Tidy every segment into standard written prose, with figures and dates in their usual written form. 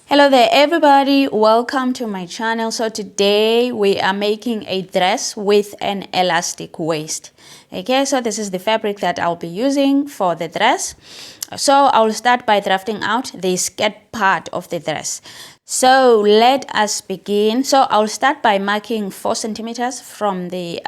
Hello there everybody, welcome to my channel. So today we are making a dress with an elastic waist. Okay, so this is the fabric that I'll be using for the dress. So I'll start by drafting out the skirt part of the dress. So let us begin. So I'll start by marking 4 centimeters from the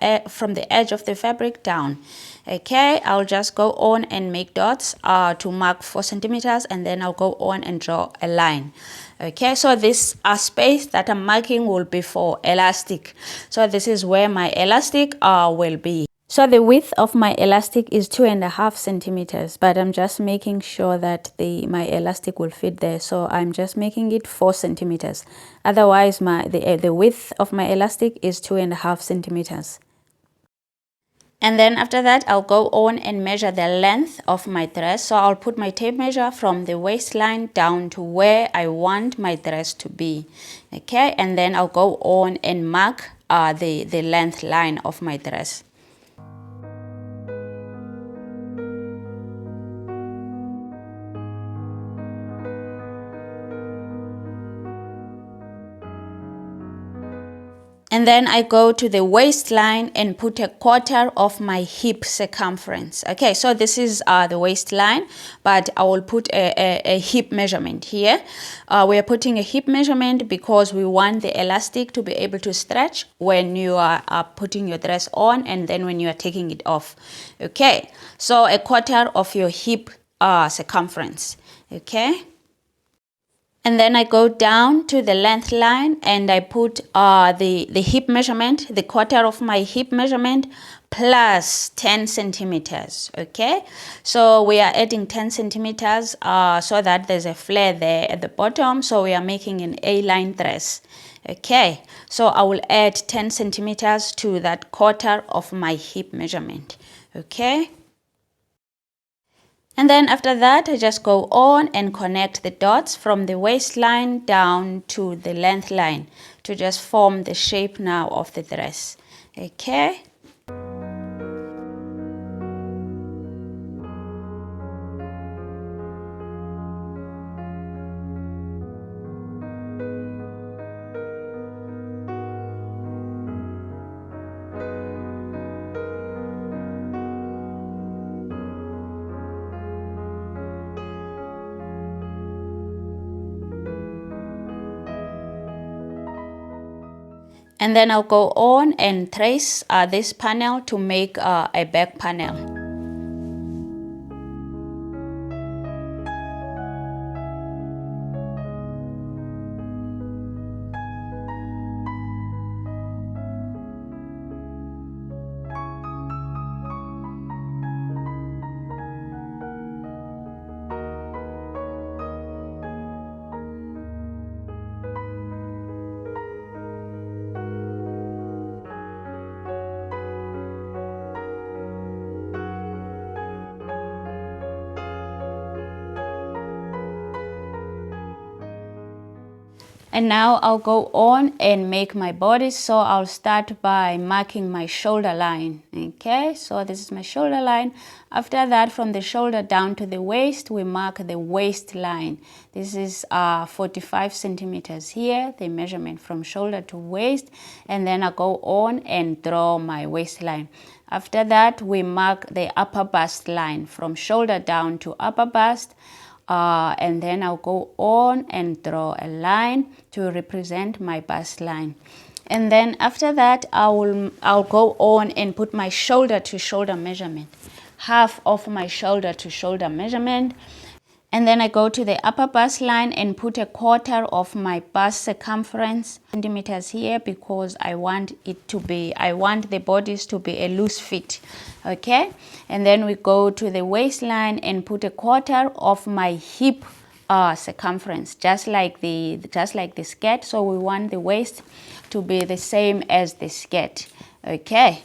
edge of the fabric down. Okay, I'll just go on and make dots to mark 4 centimeters, and then I'll go on and draw a line. Okay, so this space that I'm marking will be for elastic. So this is where my elastic will be. So the width of my elastic is 2.5 centimeters, but I'm just making sure that my elastic will fit there. So I'm just making it 4 centimeters. Otherwise, the width of my elastic is 2.5 centimeters. And then after that, I'll go on and measure the length of my dress. So I'll put my tape measure from the waistline down to where I want my dress to be. Okay, and then I'll go on and mark the length line of my dress. And then I go to the waistline and put 1/4 of my hip circumference. Okay, so this is the waistline, but I will put a hip measurement here. We are putting a hip measurement because we want the elastic to be able to stretch when you are putting your dress on and then when you are taking it off. Okay, so 1/4 of your hip circumference. Okay. And then I go down to the length line and I put the hip measurement, the 1/4 of my hip measurement plus 10 centimeters. Okay, so we are adding 10 centimeters so that there's a flare there at the bottom. So we are making an A-line dress. Okay, so I will add 10 centimeters to that 1/4 of my hip measurement. Okay. And then after that, I just go on and connect the dots from the waistline down to the length line to just form the shape now of the dress. Okay. And then I'll go on and trace this panel to make a back panel. And now I'll go on and make my bodice. So I'll start by marking my shoulder line. Okay, so this is my shoulder line. After that, from the shoulder down to the waist, we mark the waistline. This is 45 centimeters here, the measurement from shoulder to waist. And then I go on and draw my waistline. After that, we mark the upper bust line from shoulder down to upper bust. And then I'll go on and draw a line to represent my bust line. And then after that, I'll go on and put my shoulder to shoulder measurement, half of my shoulder to shoulder measurement. And then I go to the upper bust line and put 1/4 of my bust circumference centimeters here because I want the bodice to be a loose fit. Okay, and then we go to the waistline and put 1/4 of my hip circumference, just like the skirt. So we want the waist to be the same as the skirt. Okay.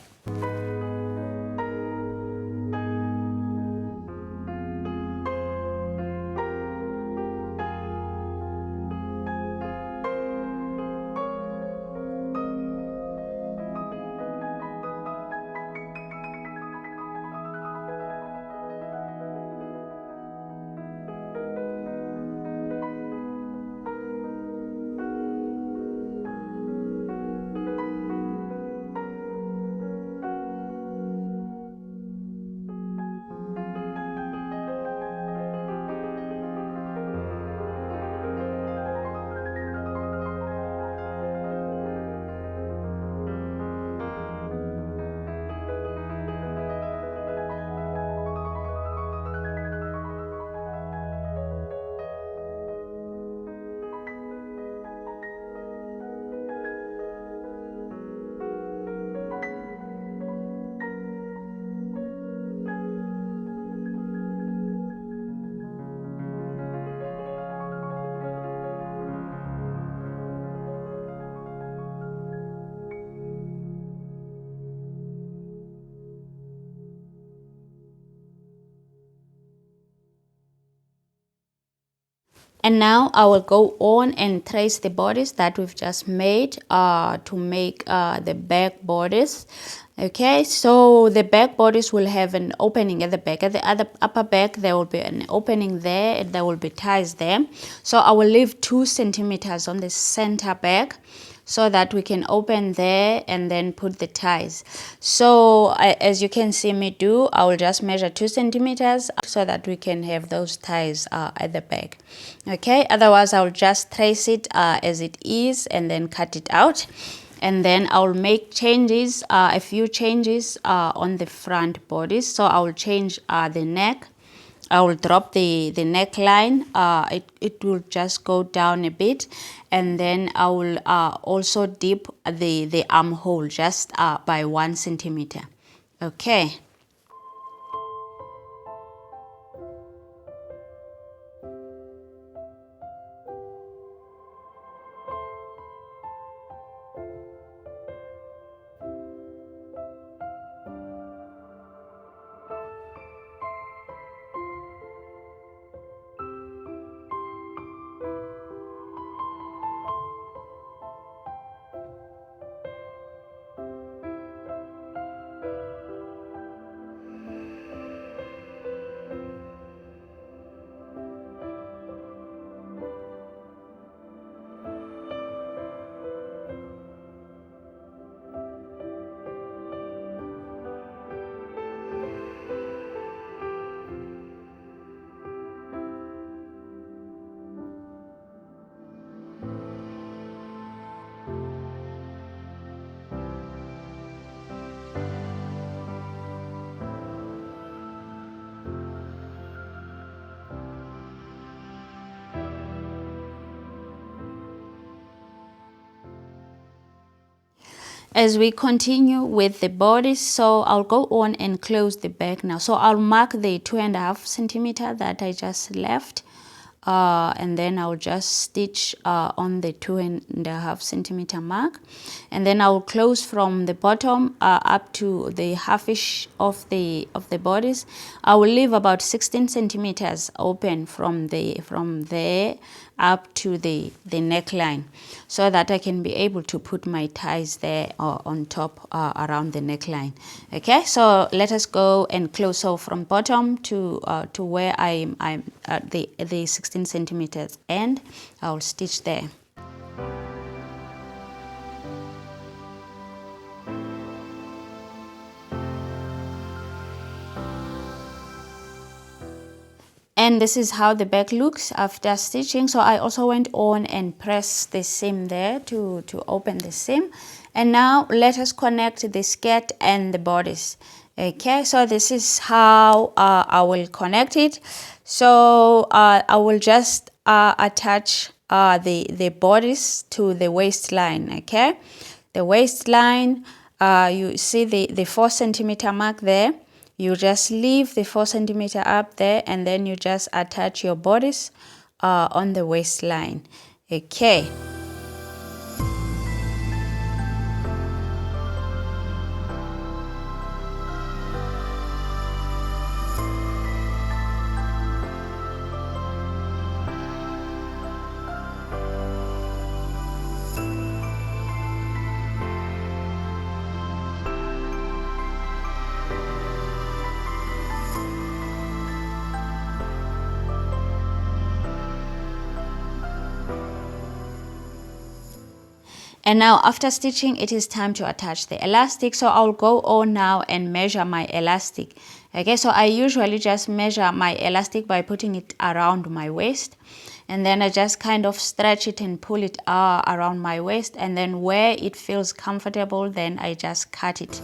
And now I will go on and trace the bodice that we've just made to make the back bodice. Okay, so the back bodice will have an opening at the back. At the other upper back, there will be an opening there, and there will be ties there. So I will leave 2 centimeters on the center back, so that we can open there and then put the ties. So as you can see me do, I will just measure 2 centimeters so that we can have those ties at the back. Okay, otherwise I'll just trace it as it is and then cut it out. And then I'll make changes, a few changes on the front bodice. So I'll change the neck. I will drop the neckline. It will just go down a bit, and then I will also dip the armhole just by 1 centimeter. Okay. As we continue with the bodice, so I'll go on and close the back now. So I'll mark the 2.5 centimeter that I just left, and then I'll just stitch on the 2.5 centimeter mark, and then I'll close from the bottom up to the halfish of the bodice. I will leave about 16 centimeters open from there up to the neckline, so that I can be able to put my ties there on top around the neckline. Okay, so let us go and close. So from bottom to where I'm at the 16 centimeters end, I'll stitch there. And this is how the back looks after stitching. So I also went on and pressed the seam there to open the seam. And now let us connect the skirt and the bodice. Okay, so this is how I will connect it. So I will just attach the bodice to the waistline. Okay, the waistline, you see the 4 centimeter mark there. You just leave the 4 centimeter up there, and then you just attach your bodice on the waistline. Okay. And now after stitching, it is time to attach the elastic. So I'll go on now and measure my elastic. Okay, so I usually just measure my elastic by putting it around my waist. And then I just kind of stretch it and pull it around my waist. And then where it feels comfortable, then I just cut it.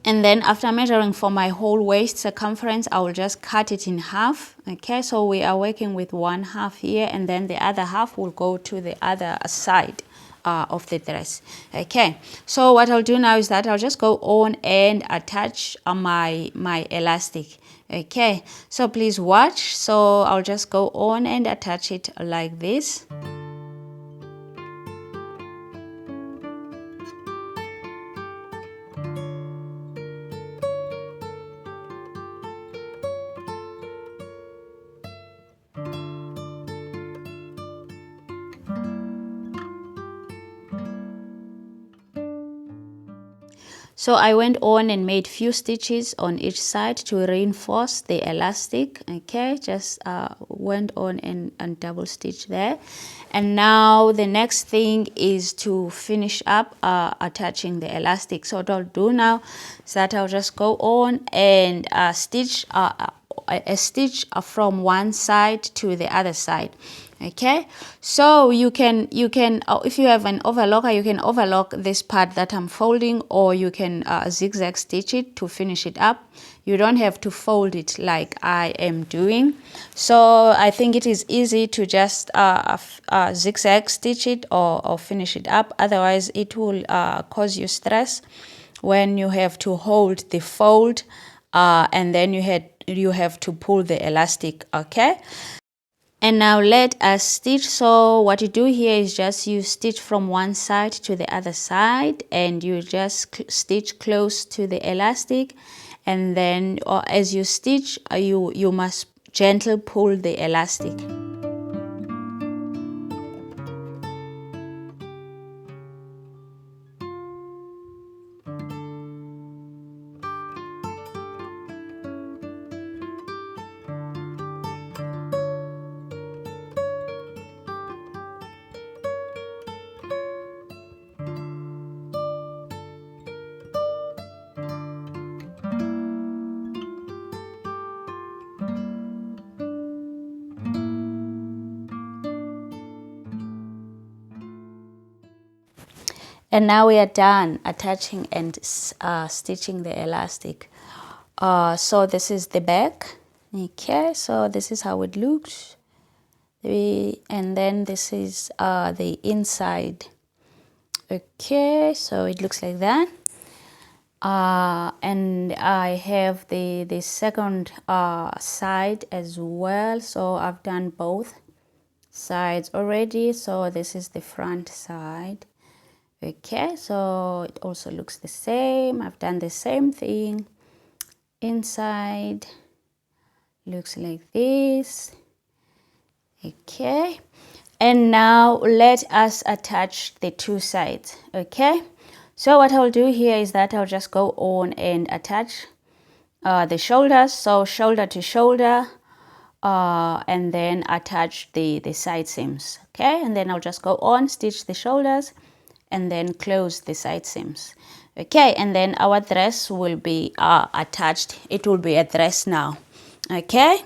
And then after measuring for my whole waist circumference, I will just cut it in half. Okay, so we are working with 1/2 here, and then the other half will go to the other side of the dress. Okay, so what I'll do now is that I'll just go on and attach my elastic. Okay, so please watch. So I'll just go on and attach it like this. So I went on and made few stitches on each side to reinforce the elastic. Okay, just went on and double stitch there. And now the next thing is to finish up attaching the elastic. So what I'll do now is that I'll just go on and stitch a stitch from one side to the other side. Okay, so you can if you have an overlocker, you can overlock this part that I'm folding, or you can zigzag stitch it to finish it up. You don't have to fold it like I am doing. So I think it is easy to just zigzag stitch it or finish it up. Otherwise it will cause you stress when you have to hold the fold and then you have to pull the elastic. Okay, and now let us stitch. So what you do here is just you stitch from one side to the other side, and you just stitch close to the elastic, and then as you stitch you must gently pull the elastic. And now we are done attaching and stitching the elastic. So this is the back. Okay, so this is how it looks. And then this is the inside. Okay, so it looks like that. And I have the second side as well. So I've done both sides already. So this is the front side. Okay, so it also looks the same. I've done the same thing. Inside looks like this. Okay, and now let us attach the two sides. Okay, so what I'll do here is that I'll just go on and attach the shoulders, so shoulder to shoulder, and then attach the side seams. Okay, and then I'll just go on, stitch the shoulders, and then close the side seams. Okay, and then our dress will be attached. It will be a dress now. Okay.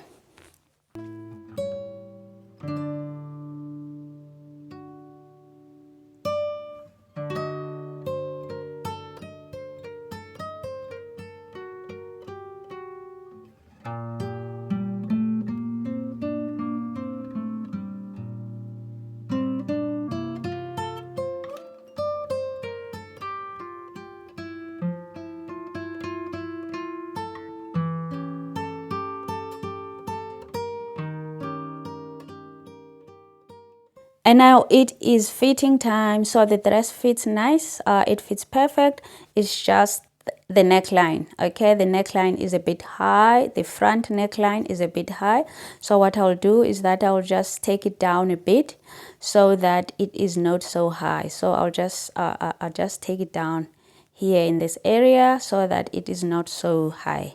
And now it is fitting time. So the dress fits nice. It fits perfect. It's just the neckline. Okay, the neckline is a bit high. The front neckline is a bit high. So what I'll do is that I'll just take it down a bit so that it is not so high. So I'll just take it down here in this area so that it is not so high.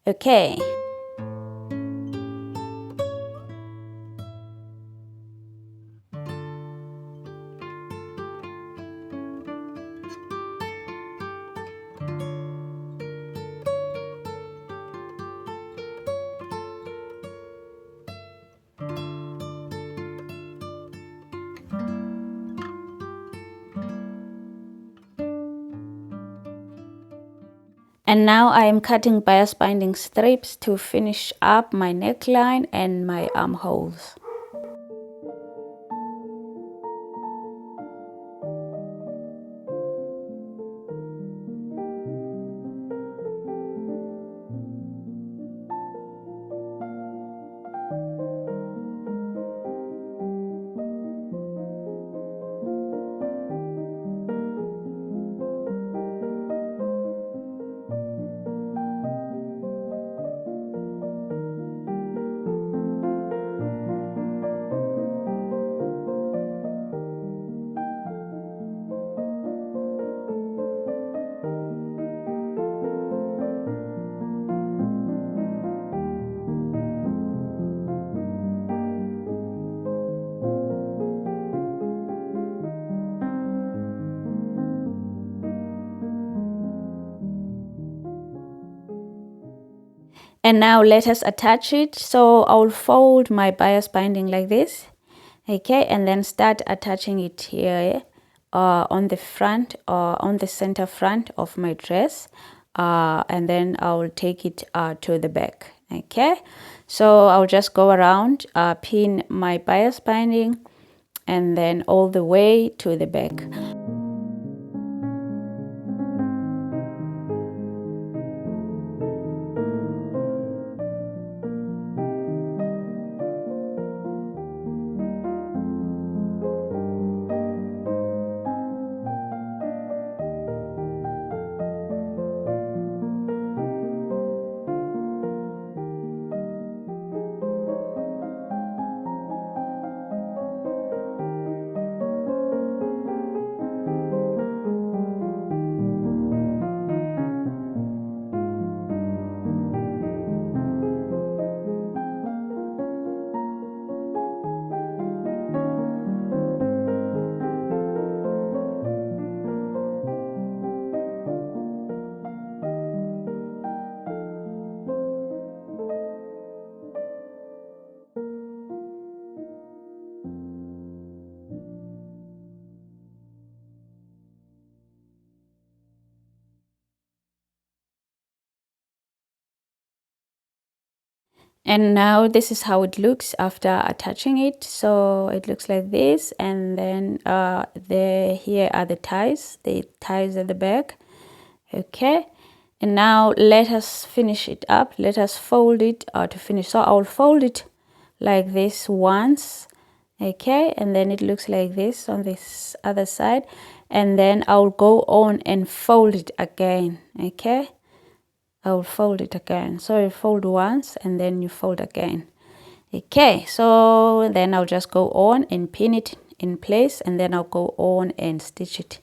Okay. And now I am cutting bias binding strips to finish up my neckline and my armholes. And now let us attach it. So I'll fold my bias binding like this, okay, and then start attaching it here on the front or on the center front of my dress, and then I'll take it to the back. Okay, so I'll just go around, pin my bias binding, and then all the way to the back. And now this is how it looks after attaching it. So it looks like this, and then here are the ties at the back. Okay, and now let us finish it up. Let us fold it to finish. So I'll fold it like this once, okay, and then it looks like this on this other side, and then I'll go on and fold it again. Okay, I will fold it again. So you fold once and then you fold again. Okay, so then I'll just go on and pin it in place, and then I'll go on and stitch it